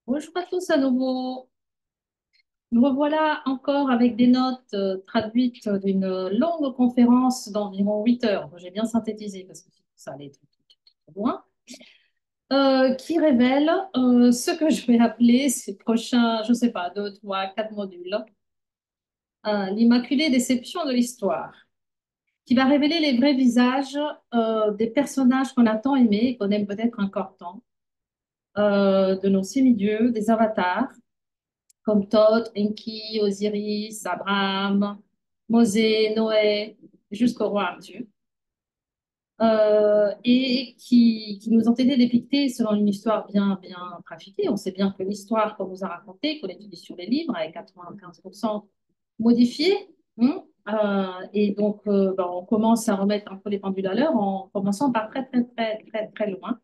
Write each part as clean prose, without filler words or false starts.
Bonjour à tous à nouveau. Nous revoilà encore avec des notes traduites d'une longue conférence d'environ 8 heures, que j'ai bien synthétisé parce que ça allait trop loin, qui révèle ce que je vais appeler ces prochains, je ne sais pas, 2, 3, 4 modules, l'immaculée déception de l'histoire, qui va révéler les vrais visages des personnages qu'on a tant aimés et qu'on aime peut-être encore tant, de nos semi-dieux, des avatars comme Thoth, Enki, Osiris, Abraham, Mosée, Noé, jusqu'au roi Arthur, et qui nous ont été dépictés selon une histoire bien trafiquée. On sait bien que l'histoire qu'on nous a racontée, qu'on étudie sur les livres, est 95% modifiée. Et donc, on commence à remettre un peu les pendules à l'heure en commençant par très loin.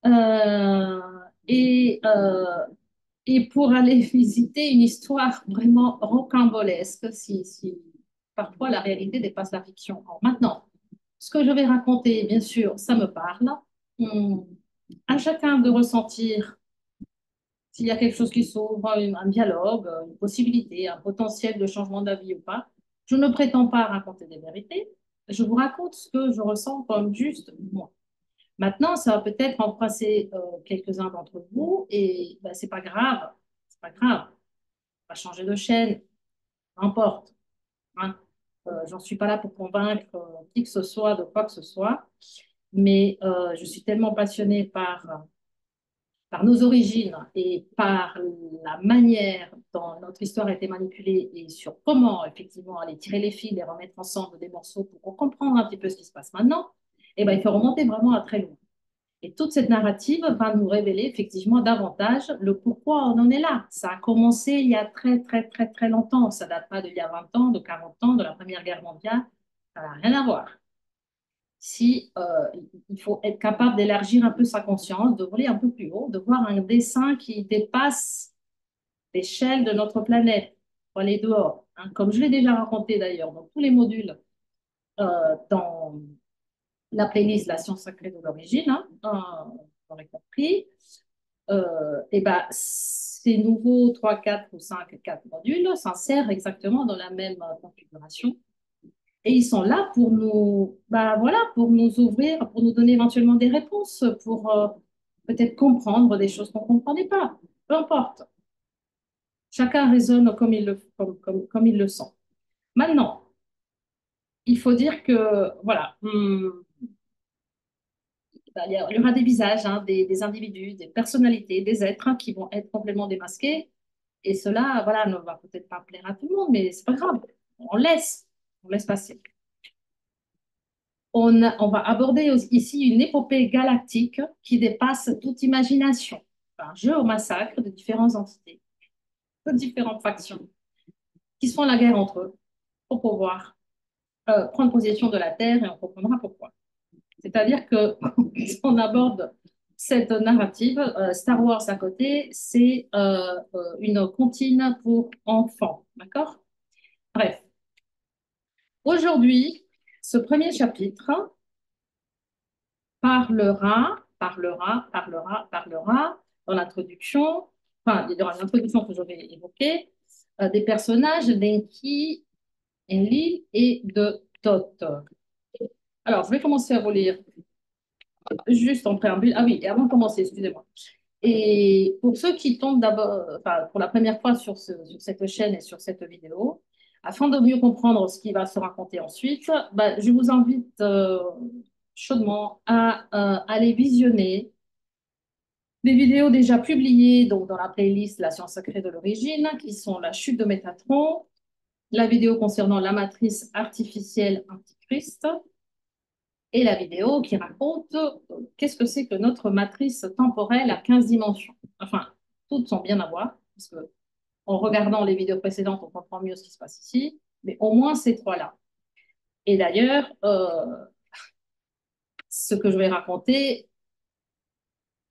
Euh, et, euh, et pour aller visiter une histoire vraiment rocambolesque, si parfois la réalité dépasse la fiction. Alors maintenant, ce que je vais raconter, bien sûr, ça me parle. Hum, À chacun de ressentir s'il y a quelque chose qui s'ouvre, un dialogue, une possibilité, un potentiel de changement d'avis ou pas. Je ne prétends pas raconter des vérités. Je vous raconte ce que je ressens comme juste moi. Maintenant, ça va peut-être en froisser quelques-uns d'entre vous et ben, c'est pas grave. C'est pas grave. On va changer de chaîne, peu importe. Hein. J'en suis pas là pour convaincre qui que ce soit de quoi que ce soit, mais je suis tellement passionnée par nos origines et par la manière dont notre histoire a été manipulée et sur comment effectivement aller tirer les fils et remettre ensemble des morceaux pour comprendre un petit peu ce qui se passe maintenant, et ben, il faut remonter vraiment à très loin. Et toute cette narrative va nous révéler effectivement davantage le pourquoi on en est là. Ça a commencé il y a très longtemps. Ça date pas d'il y a 20 ans, de 40 ans, de la Première Guerre mondiale. Ça n'a rien à voir. Si, il faut être capable d'élargir un peu sa conscience, de voler un peu plus haut, de voir un dessin qui dépasse l'échelle de notre planète, pour aller dehors. Hein. Comme je l'ai déjà raconté d'ailleurs dans tous les modules, dans la playlist La science sacrée de l'origine, hein, vous aurez compris. Et ben, ces nouveaux 3, 4 ou 5, 4 modules s'insèrent exactement dans la même configuration. Et ils sont là pour nous, bah, voilà, pour nous ouvrir, pour nous donner éventuellement des réponses, pour peut-être comprendre des choses qu'on ne comprenait pas. Peu importe. Chacun raisonne comme il le sent. Maintenant, il faut dire que, voilà, bah, il y aura des visages, hein, des individus, des personnalités, des êtres hein, qui vont être complètement démasqués. Et cela, voilà, ne va peut-être pas plaire à tout le monde, mais c'est pas grave. On laisse passer. On va aborder ici une épopée galactique qui dépasse toute imagination. Un jeu au massacre de différentes entités, de différentes factions, qui se font la guerre entre eux pour pouvoir prendre possession de la Terre et on comprendra pourquoi. C'est-à-dire que on aborde cette narrative, Star Wars à côté, c'est une comptine pour enfants, d'accord? Bref, aujourd'hui, ce premier chapitre parlera dans l'introduction, enfin, il y aura une introduction que je vais évoquer, des personnages d'Enki, Enlil et de Thoth. Alors, je vais commencer à vous lire juste en préambule. Ah oui, et avant de commencer, excusez-moi. Et pour ceux qui tombent d'abord, enfin, pour la première fois sur cette chaîne et sur cette vidéo, afin de mieux comprendre ce qui va se raconter ensuite, bah, je vous invite chaudement à aller visionner des vidéos déjà publiées donc, dans la playlist La science sacrée de l'origine, qui sont la chute de Métatron, la vidéo concernant la matrice artificielle Antichrist, et la vidéo qui raconte qu'est-ce que c'est que notre matrice temporelle à 15 dimensions. Enfin, toutes sont bien à voir, parce que en regardant les vidéos précédentes, on comprend mieux ce qui se passe ici, mais au moins ces trois-là. Et d'ailleurs, ce que je vais raconter,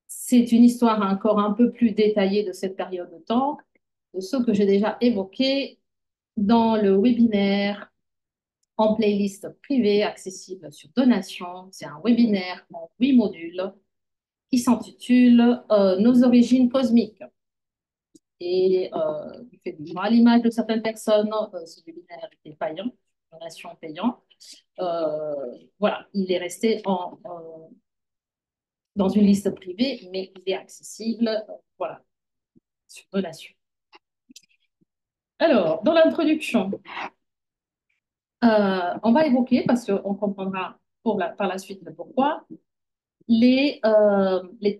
c'est une histoire encore un peu plus détaillée de cette période de temps, de ce que j'ai déjà évoqué dans le webinaire en playlist privée accessible sur donation. C'est un webinaire en 8 modules qui s'intitule Nos origines cosmiques. Et fait, à l'image de certaines personnes, ce webinaire était payant, donation payant. Voilà, il est resté dans une liste privée, mais il est accessible, voilà, sur donation. Alors, dans l'introduction, on va évoquer, parce qu'on comprendra par la suite le pourquoi, les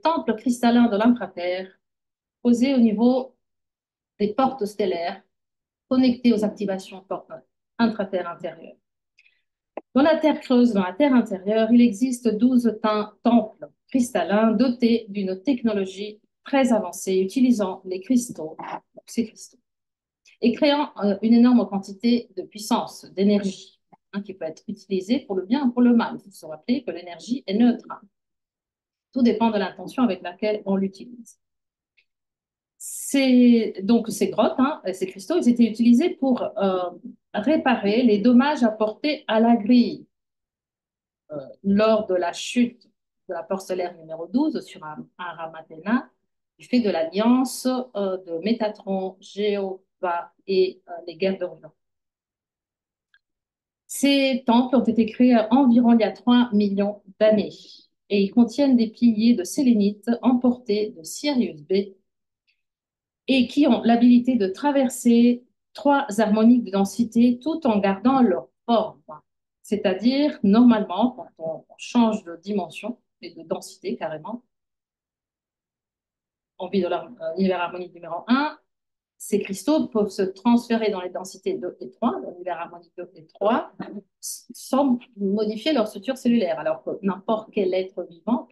temples cristallins de l'intraterre posés au niveau des portes stellaires connectées aux activations intraterre intérieures. Dans la terre creuse, dans la terre intérieure, il existe 12 temples cristallins dotés d'une technologie très avancée utilisant les cristaux, ces cristaux, et créant une énorme quantité de puissance, d'énergie, hein, qui peut être utilisée pour le bien ou pour le mal. Il faut se rappeler que l'énergie est neutre. Tout dépend de l'intention avec laquelle on l'utilise. Donc ces grottes, hein, ces cristaux, ils étaient utilisés pour réparer les dommages apportés à la grille lors de la chute de la porcelaine numéro 12 sur Aramatena, du fait de l'alliance de Métatron, Jéhovah et les guerres d'Orient. Ces temples ont été créés environ il y a 3 millions d'années et ils contiennent des piliers de sélénite emportés de Sirius B et qui ont l'habilité de traverser 3 harmoniques de densité tout en gardant leur forme. C'est-à-dire, normalement, quand on change de dimension et de densité carrément, on vit dans l'univers harmonique numéro 1, ces cristaux peuvent se transférer dans les densités 2 et 3, l'univers harmonique 2 et 3, sans modifier leur structure cellulaire, alors que n'importe quel être vivant,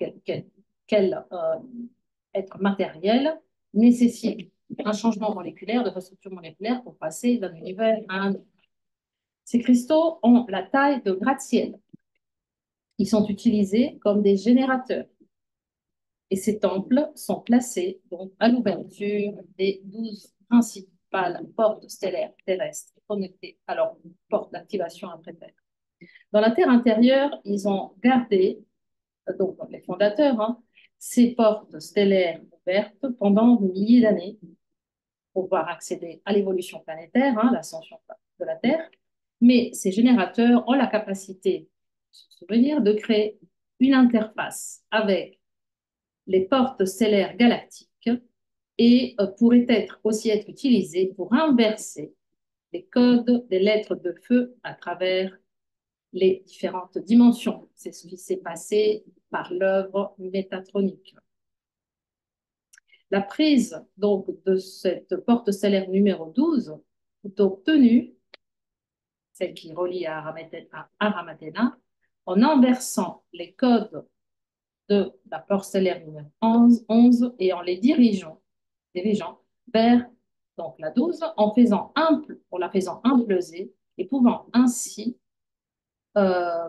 quel être matériel, nécessite un changement moléculaire, de structure moléculaire pour passer d'un univers à un autre. Ces cristaux ont la taille de gratte-ciel. Ils sont utilisés comme des générateurs. Et ces temples sont placés donc, à l'ouverture des 12 principales portes stellaires terrestres connectées à leur porte d'activation après Terre. Dans la Terre intérieure, ils ont gardé, donc les fondateurs, hein, ces portes stellaires ouvertes pendant des milliers d'années pour pouvoir accéder à l'évolution planétaire, hein, l'ascension de la Terre. Mais ces générateurs ont la capacité, se souvenir, de créer une interface avec les portes stellaires galactiques et pourraient aussi être utilisées pour inverser les codes des lettres de feu à travers les différentes dimensions. C'est ce qui s'est passé par l'œuvre métatronique. La prise donc de cette porte stellaire numéro 12 est obtenue, celle qui relie à Aramatena, en inversant les codes de la porte stellaire numéro 11 et en les dirigeant vers donc, la 12 en la faisant imploser et pouvant ainsi euh,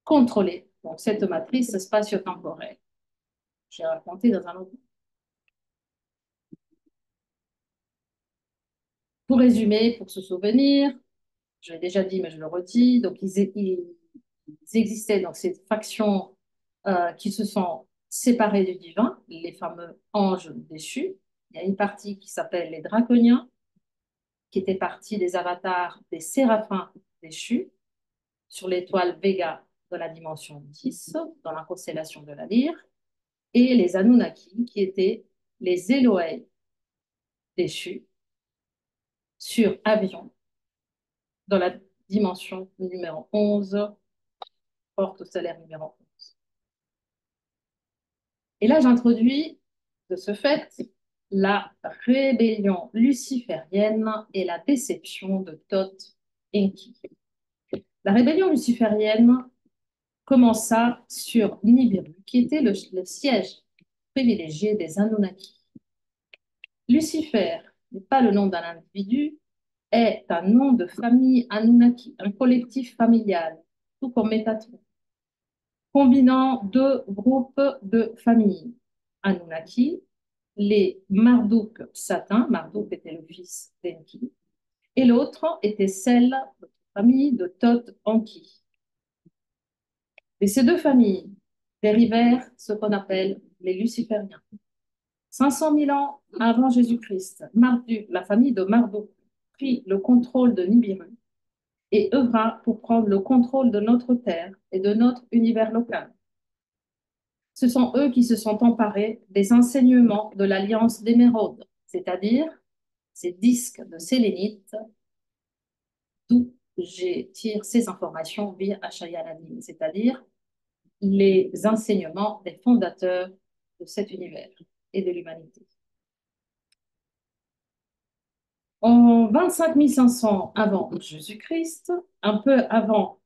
contrôler donc, cette matrice spatio-temporelle. J'ai raconté dans un autre. Pour résumer, pour se souvenir, je l'ai déjà dit, mais je le redis, donc ils existaient dans ces factions qui se sont séparées du divin, les fameux anges déchus. Il y a une partie qui s'appelle les draconiens, qui était partie des avatars des séraphins déchus sur l'étoile Vega de la dimension 10, dans la constellation de la Lyre, et les Anunnaki, qui étaient les Elohei déchus sur Avion, dans la dimension numéro 11, porte solaire numéro 11. Et là, j'introduis de ce fait la rébellion luciférienne et la déception de Thoth Enki. La rébellion luciférienne commença sur Nibiru, qui était le siège privilégié des Anunnaki. Lucifer n'est pas le nom d'un individu, est un nom de famille Anunnaki, un collectif familial, tout comme Métatron, combinant deux groupes de familles. Anunnaki, les Marduk Satan, Marduk était le fils d'Enki, et l'autre était celle de la famille de Thoth Enki. Et ces deux familles dérivèrent ce qu'on appelle les Lucifériens. 500 000 ans avant Jésus-Christ, Marduk, la famille de Marduk prit le contrôle de Nibiru et œuvra pour prendre le contrôle de notre terre et de notre univers local. Ce sont eux qui se sont emparés des enseignements de l'Alliance d'Émeraude, c'est-à-dire ces disques de sélénite, d'où je tire ces informations via Ashayaladim, c'est-à-dire les enseignements des fondateurs de cet univers et de l'humanité. En 25 500 avant Jésus-Christ, un peu avant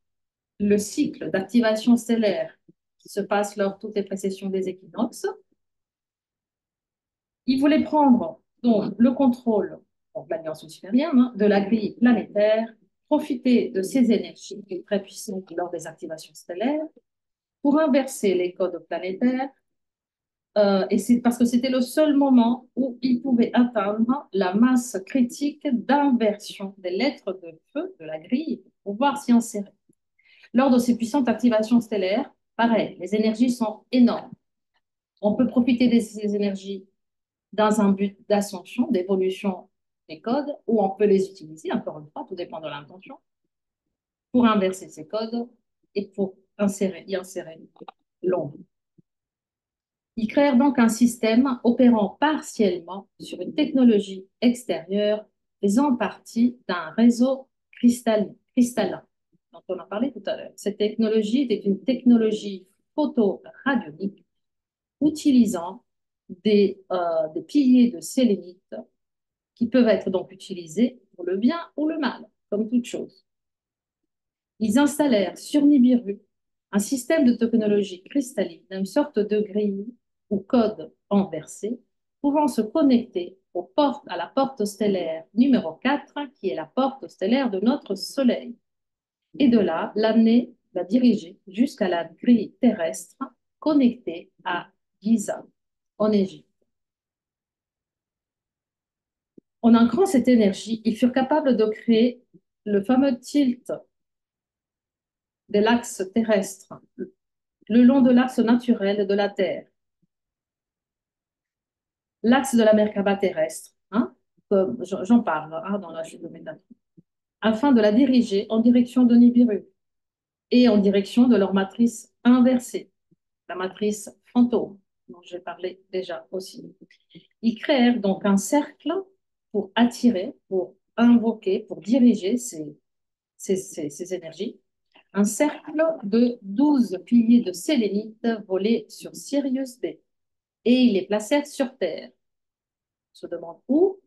le cycle d'activation stellaire qui se passe lors de toutes les précessions des équinoxes, il voulait prendre donc le contrôle de l'Alliance luciférienne, hein, de la grille planétaire, profiter de ces énergies très puissantes lors des activations stellaires pour inverser les codes planétaires. Et c'est parce que c'était le seul moment où il pouvait atteindre la masse critique d'inversion des lettres de feu de la grille pour pouvoir s'y insérer. Lors de ces puissantes activations stellaires, pareil, les énergies sont énormes. On peut profiter de ces énergies dans un but d'ascension, d'évolution des codes, ou on peut les utiliser, encore une fois, tout dépend de l'intention, pour inverser ces codes et pour y insérer l'ombre. Ils créèrent donc un système opérant partiellement sur une technologie extérieure, faisant partie d'un réseau cristallin, dont on a parlé tout à l'heure. Cette technologie était une technologie photoradionique utilisant des piliers de sélénite qui peuvent être donc utilisés pour le bien ou le mal, comme toute chose. Ils installèrent sur Nibiru un système de technologie cristalline, une sorte de grille ou code inversé, pouvant se connecter à la porte stellaire numéro 4, qui est la porte stellaire de notre Soleil, et de là l'amener, la diriger jusqu'à la grille terrestre connectée à Giza, en Égypte. En ancrant cette énergie, ils furent capables de créer le fameux tilt de l'axe terrestre le long de l'axe naturel de la Terre, l'axe de la Merkaba terrestre, hein, comme j'en parle hein, dans la chute de Métatron, afin de la diriger en direction de Nibiru et en direction de leur matrice inversée, la matrice fantôme, dont j'ai parlé déjà aussi. Ils créèrent donc un cercle pour attirer, pour invoquer, pour diriger ces énergies, un cercle de 12 piliers de sélénite volés sur Sirius B. Et ils les placèrent sur Terre. On se demande où.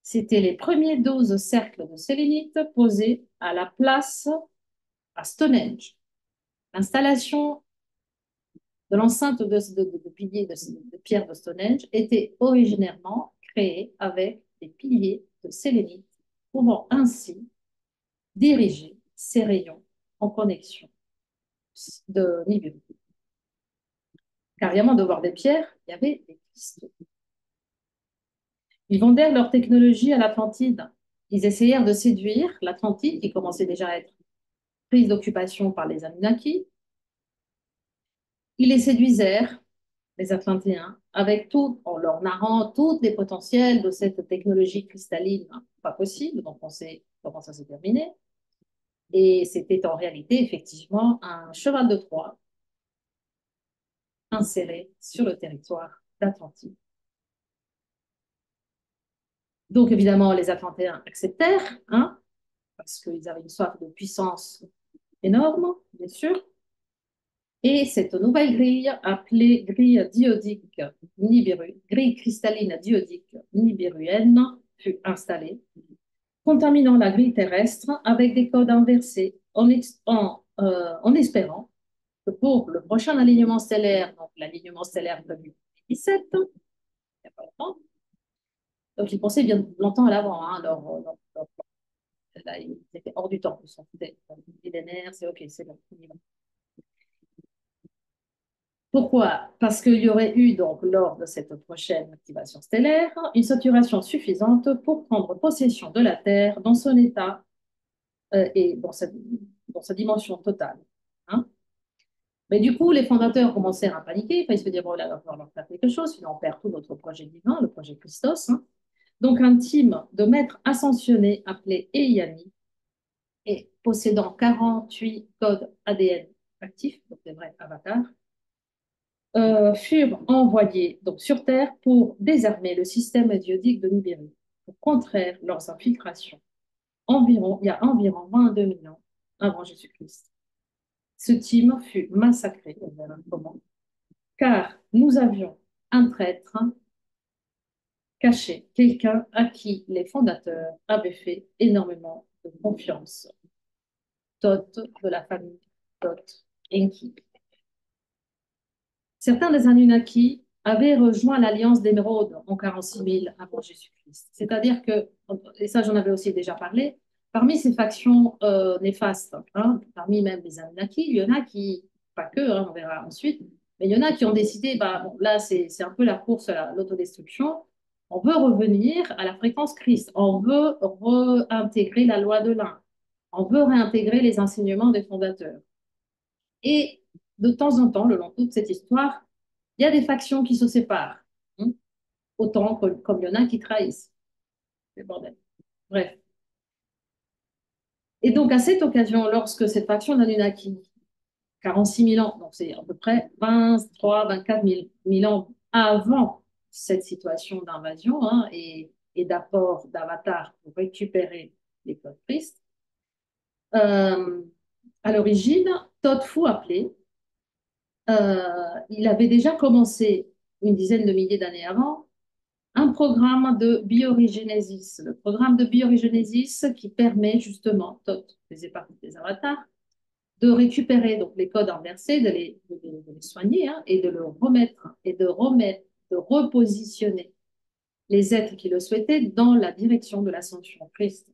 C'était les premiers 12 cercles de sélénite posés à la place à Stonehenge. L'installation de l'enceinte de piliers de pierre de Stonehenge était originairement créée avec des piliers de sélénite, pouvant ainsi diriger ces rayons en connexion de Nibiru. Carrément de voir des pierres, il y avait des cristaux. Ils vendèrent leur technologie à l'Atlantide. Ils essayèrent de séduire l'Atlantide, qui commençait déjà à être prise d'occupation par les Anunnaki. Ils les séduisèrent, les Atlantéens, avec tout, en leur narrant tous les potentiels de cette technologie cristalline pas possible. Donc, on sait comment ça s'est terminé. Et c'était en réalité, effectivement, un cheval de Troie inséré sur le territoire d'Atlantide. Donc, évidemment, les Atlantéens acceptèrent, hein, parce qu'ils avaient une soif de puissance énorme, bien sûr. Et cette nouvelle grille, appelée grille diodique Nibiru, grille cristalline diodique nibiruenne, fut installée, contaminant la grille terrestre avec des codes inversés en espérant que pour le prochain alignement stellaire, donc l'alignement stellaire prévu 17, il n'y a pas longtemps, donc ils pensaient bien longtemps à l'avant, hein, là, ils étaient hors du temps, ils sont millénaires, c'est OK, c'est bon, on y va. Pourquoi? Parce qu'il y aurait eu, donc, lors de cette prochaine activation stellaire, une saturation suffisante pour prendre possession de la Terre dans son état et dans sa dimension totale. Hein. Mais du coup, les fondateurs commencèrent à paniquer. Enfin, ils se disaient, bon, là, il va falloir leur faire quelque chose, sinon on perd tout notre projet divin, le projet Christos, hein. Donc, un team de maîtres ascensionnés appelé EIAMI et possédant 48 codes ADN actifs, donc des vrais avatars, furent envoyés donc, sur Terre pour désarmer le système iodique de Nibiru, pour contraire leurs infiltrations, il y a environ 22 000 ans avant Jésus-Christ. Ce team fut massacré, on verra comment, car nous avions un traître caché, quelqu'un à qui les fondateurs avaient fait énormément de confiance. Thoth de la famille Thoth Enki. Certains des Anunnaki avaient rejoint l'Alliance d'Émeraude en 46 000 avant Jésus-Christ. C'est-à-dire que, et ça j'en avais aussi déjà parlé, parmi ces factions néfastes, hein, parmi même les Anunnaki, il y en a qui, pas que, hein, on verra ensuite, mais il y en a qui ont décidé, bah, bon, là c'est un peu la course à l'autodestruction, on veut revenir à la fréquence Christ, on veut réintégrer la loi de l'un, on veut réintégrer les enseignements des fondateurs. Et de temps en temps, le long de toute cette histoire, il y a des factions qui se séparent, hein, autant comme il y en a qui trahissent. C'est le bordel. Bref. Et donc, à cette occasion, lorsque cette faction d'Anunnaki, 46 000 ans, donc c'est à peu près 23, 24 000 ans avant cette situation d'invasion, hein, et d'apport d'avatars pour récupérer les codes Christ, euh, à l'origine, Thoth fut appelé. Il avait déjà commencé une dizaine de milliers d'années avant un programme de biorigénésis. Le programme de biorigénésis qui permet justement, Thoth faisait partie des avatars, de récupérer donc les codes inversés, de les soigner, hein, et de le remettre et de repositionner les êtres qui le souhaitaient dans la direction de l'ascension Christ.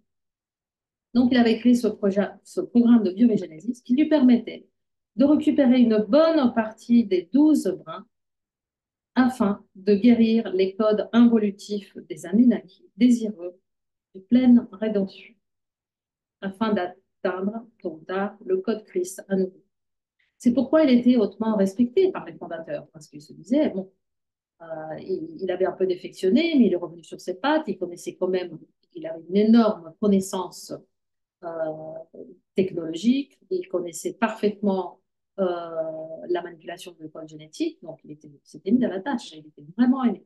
Donc, il avait créé ce programme de biorigénésis qui lui permettait de récupérer une bonne partie des 12 brins afin de guérir les codes involutifs des Anunnaki désireux de pleine rédemption, afin d'atteindre tôt ou tard le code Christ à nouveau. C'est pourquoi il était hautement respecté par les fondateurs, parce qu'il se disait, bon, il avait un peu défectionné, mais il est revenu sur ses pattes, il connaissait quand même, il avait une énorme connaissance euh, technologique, il connaissait parfaitement la manipulation de code génétique, donc il s'était mis à la tâche, il était vraiment aimé.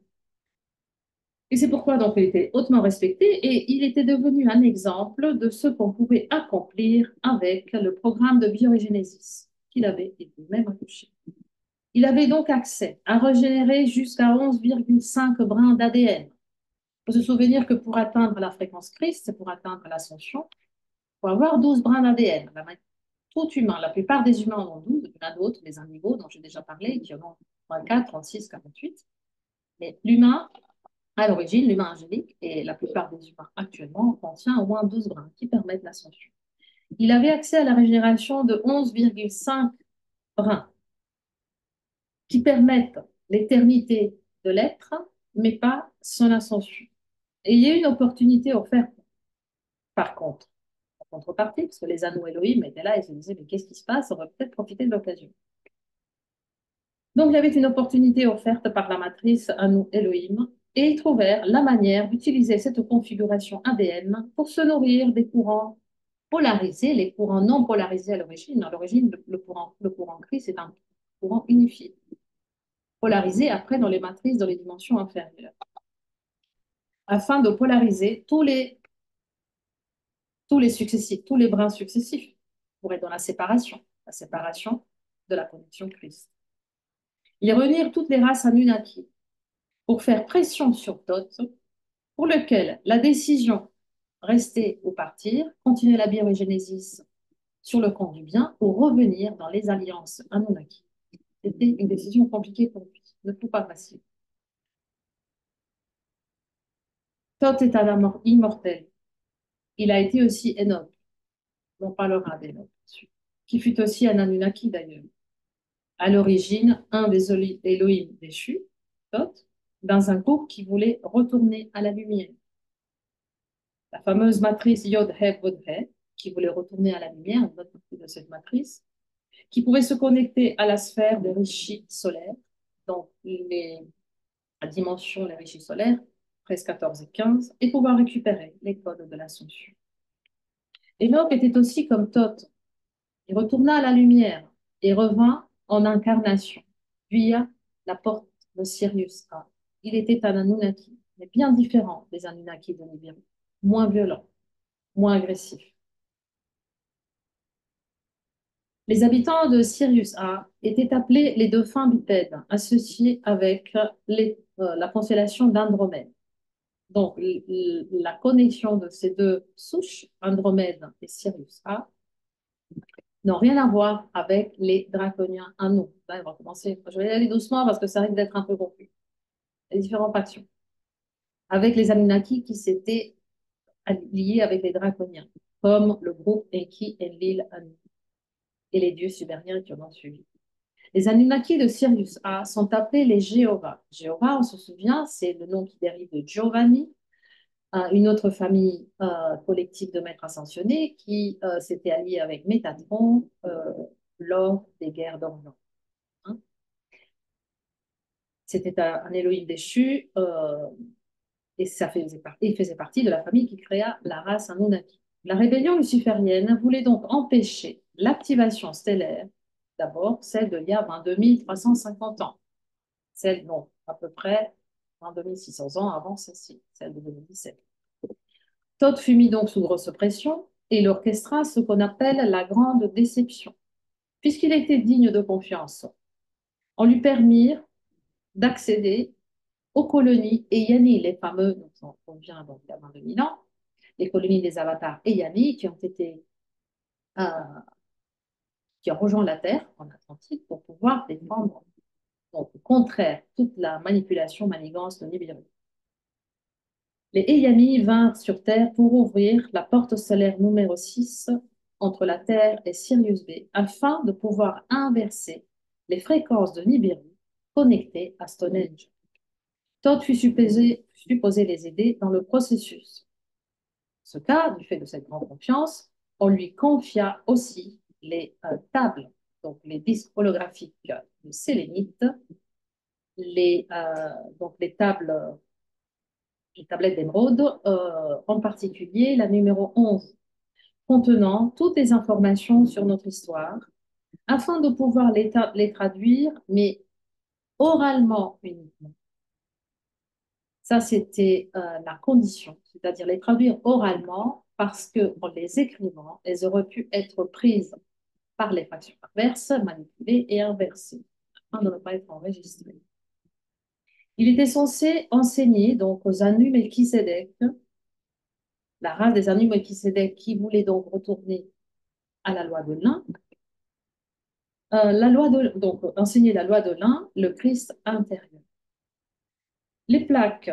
Et c'est pourquoi donc il était hautement respecté et il était devenu un exemple de ce qu'on pouvait accomplir avec le programme de biorégénésis qu'il avait lui-même accouché. Il avait donc accès à régénérer jusqu'à 11,5 brins d'ADN. Il faut se souvenir que pour atteindre la fréquence Christ, pour atteindre l'ascension, il faut avoir 12 brins d'ADN. Tout humain, la plupart des humains en ont 12, il y en a d'autres, les indigos dont j'ai déjà parlé, qui en ont 34, 36, 48. Mais l'humain, à l'origine, l'humain angélique, et la plupart des humains actuellement, contient au moins 12 brins qui permettent l'ascension. Il avait accès à la régénération de 11,5 brins qui permettent l'éternité de l'être, mais pas son ascension. Et il y a eu une opportunité offerte, par contre, en contrepartie, parce que les anneaux Elohim étaient là et se disaient, mais qu'est-ce qui se passe? On va peut-être profiter de l'occasion. Donc, il y avait une opportunité offerte par la matrice Anou Elohim et ils trouvèrent la manière d'utiliser cette configuration ADN pour se nourrir des courants polarisés, les courants non polarisés à l'origine. À l'origine, le courant Cris est un courant unifié, polarisé après dans les matrices, dans les dimensions inférieures, afin de polariser tous les brins successifs pour être dans la séparation de la connexion Christ. Ils réunirent toutes les races Anunnaki pour faire pression sur Thoth, pour lequel la décision rester ou partir, continuer la biorégénésis sur le camp du bien ou revenir dans les alliances Anunnaki. C'était une décision compliquée pour lui, ne fut pas facile. Thoth est un amour immortel. Il a été aussi Enoch, on parlera d'Enoch, qui fut aussi un Anunnaki d'ailleurs. À l'origine, un des Elohim déchus, Thoth, dans un groupe qui voulait retourner à la lumière. La fameuse matrice Yod-He, Vod-He, qui voulait retourner à la lumière, une autre partie de cette matrice, qui pouvaient se connecter à la sphère des rishis solaires, donc la dimension des rishis solaires, 13, 14 et 15, et pouvoir récupérer les codes de l'ascension. Enoch était aussi comme Thoth. Il retourna à la lumière et revint en incarnation via la porte de Sirius A. Il était un Anunnaki, mais bien différent des Anunnaki de Nibiru, moins violent, moins agressif. Les habitants de Sirius A étaient appelés les dauphins bipèdes, associés avec la constellation d'Andromède. Donc, la connexion de ces deux souches, Andromède et Sirius A, n'ont rien à voir avec les draconiens à nous. Là, on va commencer. Je vais y aller doucement parce que ça risque d'être un peu confus. Les différentes factions. Avec les Anunnaki qui s'étaient liés avec les draconiens, comme le groupe Enki, Enlil, Anu, et les dieux sumériens qui en ont suivi. Les Anunnaki de Sirius A sont appelés les Jéhovah. Jéhovah, on se souvient, c'est le nom qui dérive de Giovanni, une autre famille collective de maîtres ascensionnés qui s'était alliée avec Métatron lors des guerres d'Orient. Hein. C'était un Elohim déchu et il faisait partie de la famille qui créa la race Anunnaki. La rébellion luciférienne voulait donc empêcher l'activation stellaire, d'abord celle d'il y a 22 350 ans, celle, non, à peu près 22 600 ans avant celle-ci, celle de 2017. Thoth fut mis donc sous grosse pression et il orchestra ce qu'on appelle la grande déception, puisqu'il était digne de confiance. On lui permirent d'accéder aux colonies Eyani, les fameux, donc on vient donc il y a 22 000 ans, les colonies des avatars Eyani euh, qui ont rejoint la Terre en Atlantique pour pouvoir défendre, donc contraire toute la manipulation, manigance de Nibiru. Les Eyani vinrent sur Terre pour ouvrir la porte solaire numéro 6 entre la Terre et Sirius B afin de pouvoir inverser les fréquences de Nibiru connectées à Stonehenge. Thoth fut supposé les aider dans le processus. Ce cas, du fait de cette grande confiance, on lui confia aussi les tables, donc les disques holographiques de sélénite, donc les tablettes d'émeraude, en particulier la numéro 11, contenant toutes les informations sur notre histoire, afin de pouvoir les traduire, mais oralement uniquement. Ça, c'était la condition, c'est-à-dire les traduire oralement parce qu'en les écrivant, elles auraient pu être prises par les factions adverses, manipulées et inversées, afin de ne pas être enregistrées. Il était censé enseigner donc aux Anu Melchisedec, la race des Anu Melchisedec qui voulait donc retourner à la loi de l'un, donc enseigner la loi de l'un, le Christ intérieur. Les plaques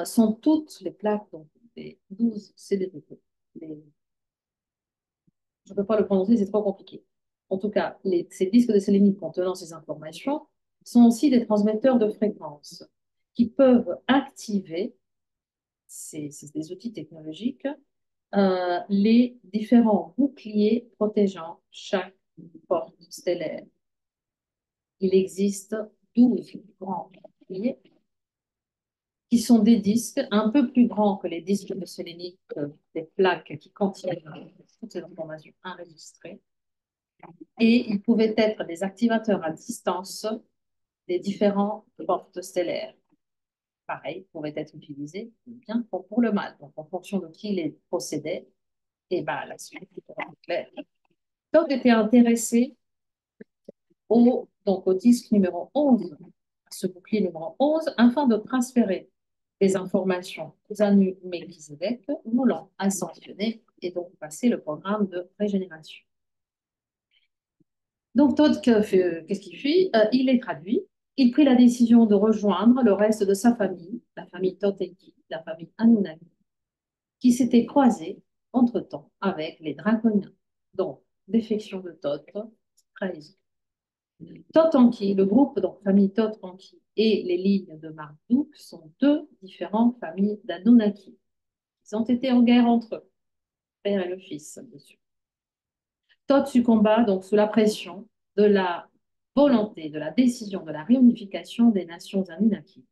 sont toutes les plaques, donc les 12 CDPP. Je ne peux pas le prononcer, c'est trop compliqué. En tout cas, ces disques de sélénite contenant ces informations sont aussi des transmetteurs de fréquences qui peuvent activer, c'est des outils technologiques, les différents boucliers protégeant chaque porte stellaire. Il existe 12 grands boucliers qui sont des disques un peu plus grands que les disques de sélénite, des plaques qui contiennent toutes ces informations enregistrées. Et ils pouvaient être des activateurs à distance des différents portes stellaires. Pareil, pouvaient être utilisés bien pour le mal. Donc, en fonction de qui les possédait, et ben, la suite est claire. Donc, était intéressé donc, au disque numéro 11, à ce bouclier numéro 11, afin de transférer des informations aux Anu Melchizedek, voulant ascensionner et donc passer le programme de régénération. Donc, Todd, qu'est-ce qu'il fit? Il est traduit. Il prit la décision de rejoindre le reste de sa famille, la famille Todd-Enki, la famille Anunnaki, qui s'était croisée entre-temps avec les Draconiens. Donc, défection de Todd, trahison. Todd-Enki, le groupe, donc famille Todd-Enki et les lignes de Marduk sont deux différentes familles d'Anunnaki. Ils ont été en guerre entre eux, père et le fils, bien sûr. Thoth succomba donc sous la pression de la volonté, de la décision de la réunification des nations Anunnaki.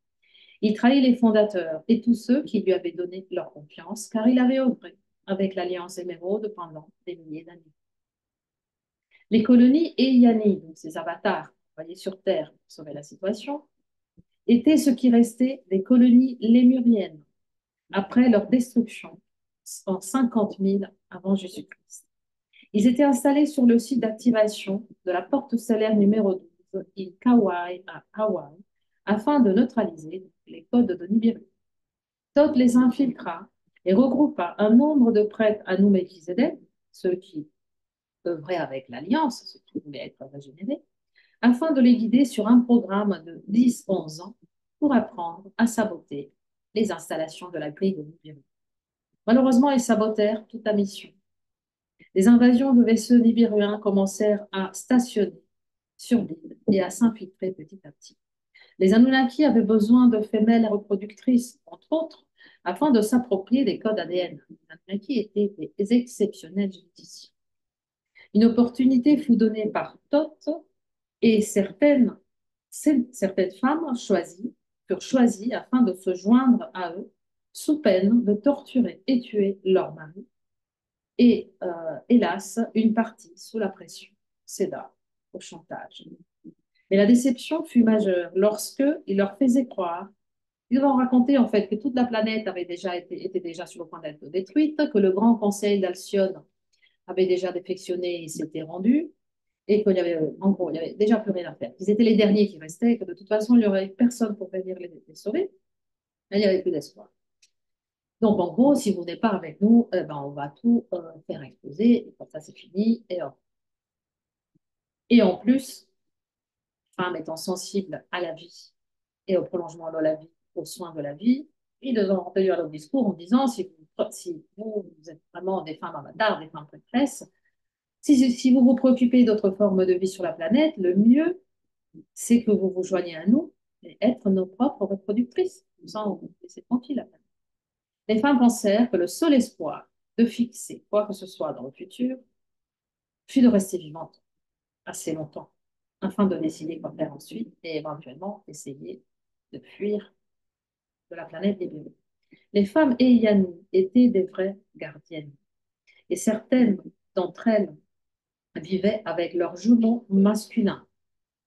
Il trahit les fondateurs et tous ceux qui lui avaient donné leur confiance, car il avait œuvré avec l'Alliance Émeraude pendant des milliers d'années. Les colonies Eyani, donc ces avatars envoyés sur Terre pour sauver la situation, étaient ce qui restait des colonies lémuriennes après leur destruction en 50 000 avant Jésus-Christ. Ils étaient installés sur le site d'activation de la porte stellaire numéro 12, île Kauai à Hawaï, afin de neutraliser les codes de Nibiru. Thoth les infiltra et regroupa un nombre de prêtres à Melchizedek, ceux qui œuvraient avec l'Alliance, ceux qui voulaient être régénérés, afin de les guider sur un programme de 10-11 ans pour apprendre à saboter les installations de la grille de Nibiru. Malheureusement, ils sabotèrent toute la mission. Les invasions de vaisseaux nibiruens commencèrent à stationner sur l'île et à s'infiltrer petit à petit. Les Anunnaki avaient besoin de femelles reproductrices, entre autres, afin de s'approprier des codes ADN. Les Anunnaki étaient des exceptionnels généticiens. Une opportunité fut donnée par Thoth et certaines femmes furent choisies afin de se joindre à eux sous peine de torturer et tuer leur mari. Et hélas, une partie, sous la pression, céda au chantage. Mais la déception fut majeure lorsque il leur faisait croire, ils leur ont raconté en fait que toute la planète était déjà sur le point d'être détruite, que le grand conseil d'Alcyone avait déjà défectionné et s'était rendu, et qu'il y avait, en gros, il n'y avait déjà plus rien à faire. Ils étaient les derniers qui restaient, et que de toute façon, il n'y aurait personne pour venir les sauver, et il n'y avait plus d'espoir. Donc, en gros, si vous n'êtes pas avec nous, ben, on va tout faire exploser, et comme ça, c'est fini, et en plus, femme étant sensible à la vie et au prolongement de la vie, aux soins de la vie, ils ont tenu leur discours en disant si vous êtes vraiment des femmes avatars, des femmes prêtresses, si vous vous préoccupez d'autres formes de vie sur la planète, le mieux, c'est que vous vous joignez à nous et être nos propres reproductrices. Comme ça, on vous laisse tranquille la planète. Les femmes pensèrent que le seul espoir de fixer quoi que ce soit dans le futur fut de rester vivante assez longtemps afin de décider quoi faire ensuite et éventuellement essayer de fuir de la planète des bébés. Les femmes Eyani étaient des vraies gardiennes et certaines d'entre elles vivaient avec leurs jumeaux masculins,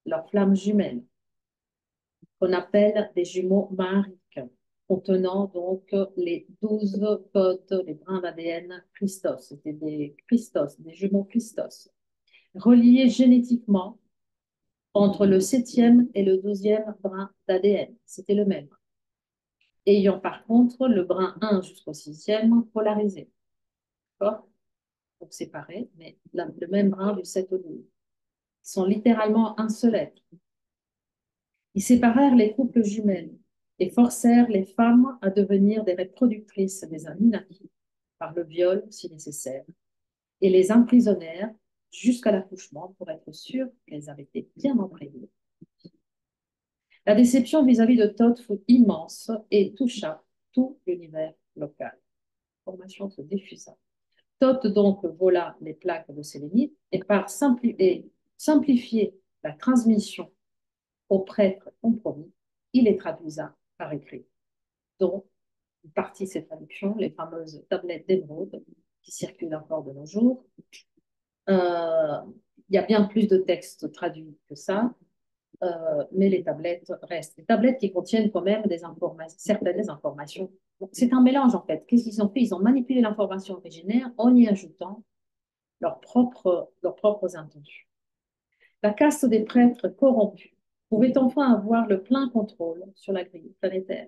leurs flammes jumelles, qu'on appelle des jumeaux mahariques, contenant donc les 12 codes, les brins d'ADN Christos. C'était des Christos, des jumeaux Christos, reliés génétiquement entre le 7e et le 12e brin d'ADN. C'était le même. Ayant par contre le brin 1 jusqu'au 6e polarisé. D'accord? Donc séparés, mais le même brin du 7 au 12. Ils sont littéralement un seul être. Ils séparèrent les couples jumelles et forcèrent les femmes à devenir des reproductrices des Anunnaki par le viol si nécessaire, et les emprisonnèrent jusqu'à l'accouchement pour être sûrs qu'elles avaient été bien imprégnées. La déception vis-à-vis de Thoth fut immense et toucha tout l'univers local. L'information se diffusa. Thoth donc vola les plaques de sélénite et par simplifier la transmission aux prêtres compromis, il les traduisa par écrit, dont une partie de ces traductions, les fameuses tablettes d'émeraude qui circulent encore de nos jours. Euh, il y a bien plus de textes traduits que ça, mais les tablettes restent. Les tablettes qui contiennent quand même certaines informations. C'est un mélange en fait. Qu'est-ce qu'ils ont fait? Ils ont manipulé l'information originaire en y ajoutant leurs propres intentions. La caste des prêtres corrompus pouvait enfin avoir le plein contrôle sur la grille planétaire.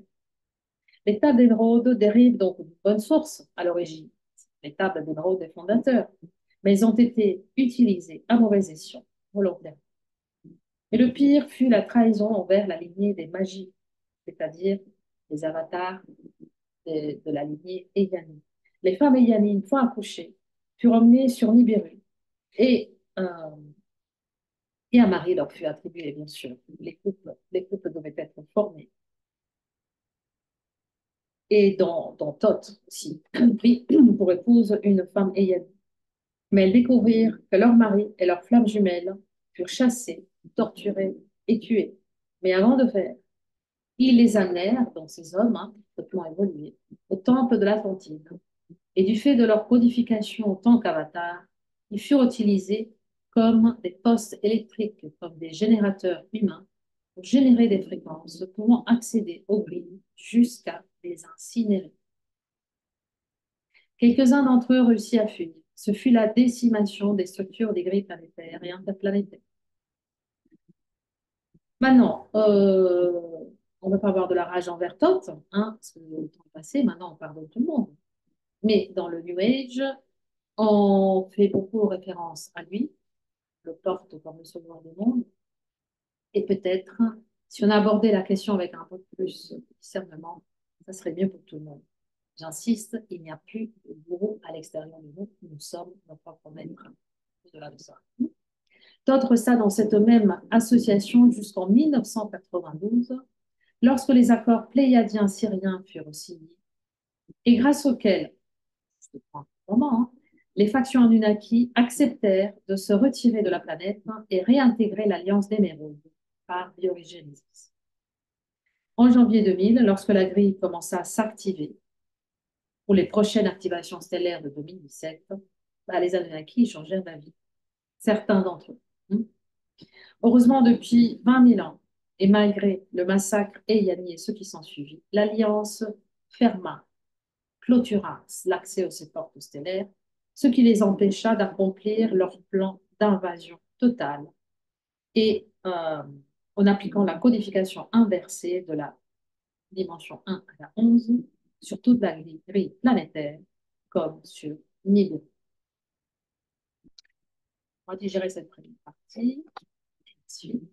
Les tables d'émeraude dérivent donc d'une bonne source à l'origine, les tables d'émeraude des fondateurs, mais elles ont été utilisées à mauvais escient, volontairement. Et le pire fut la trahison envers la lignée des magies, c'est-à-dire les avatars de la lignée Eyani. Les femmes Eyani, une fois accouchées, furent emmenées sur Nibiru et un mari leur fut attribué, bien sûr. Les couples devaient être formés. Et dans Thoth aussi, pris pour épouse une femme Eyani. Mais elles découvrirent que leurs maris et leurs flammes jumelles furent chassés, torturés et tués. Mais avant de faire, ils les amenèrent, donc ces hommes, hautement évolués, au temple de l'Atlantide. Et du fait de leur codification en tant qu'avatars, ils furent utilisés comme des postes électriques, comme des générateurs humains, pour générer des fréquences pouvant accéder aux grilles jusqu'à les incinérer. Quelques-uns d'entre eux réussirent à fuir. Ce fut la décimation des structures des grilles planétaires et interplanétaires. Maintenant, on ne va pas avoir de la rage envertante, parce que le temps est passé, maintenant on pardonne tout le monde. Mais dans le New Age, on fait beaucoup référence à lui, le porte comme le sauveur du monde, et peut-être, si on abordait la question avec un peu plus de discernement, ça serait mieux pour tout le monde. J'insiste, il n'y a plus de gourou à l'extérieur de nous, nous sommes nos propres maîtres. Au-delà de ça. D'autres ça dans cette même association jusqu'en 1992, lorsque les accords pléiadiens syriens furent signés, et grâce auxquels, je te prends un moment, les factions Anunnaki acceptèrent de se retirer de la planète et réintégrer l'alliance d'Émeraude par biorigénésis. En janvier 2000, lorsque la grille commença à s'activer pour les prochaines activations stellaires de 2017, les Anunnaki changèrent d'avis, certains d'entre eux. Heureusement, depuis 20 000 ans, et malgré le massacre Eyani et ceux qui s'en suivit, l'Alliance ferma, clôtura l'accès aux ces portes stellaires, ce qui les empêcha d'accomplir leur plan d'invasion totale et en appliquant la codification inversée de la dimension 1 à la 11 sur toute la grille planétaire, comme sur Nibiru. On va digérer cette première partie. Ensuite,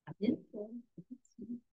à bientôt.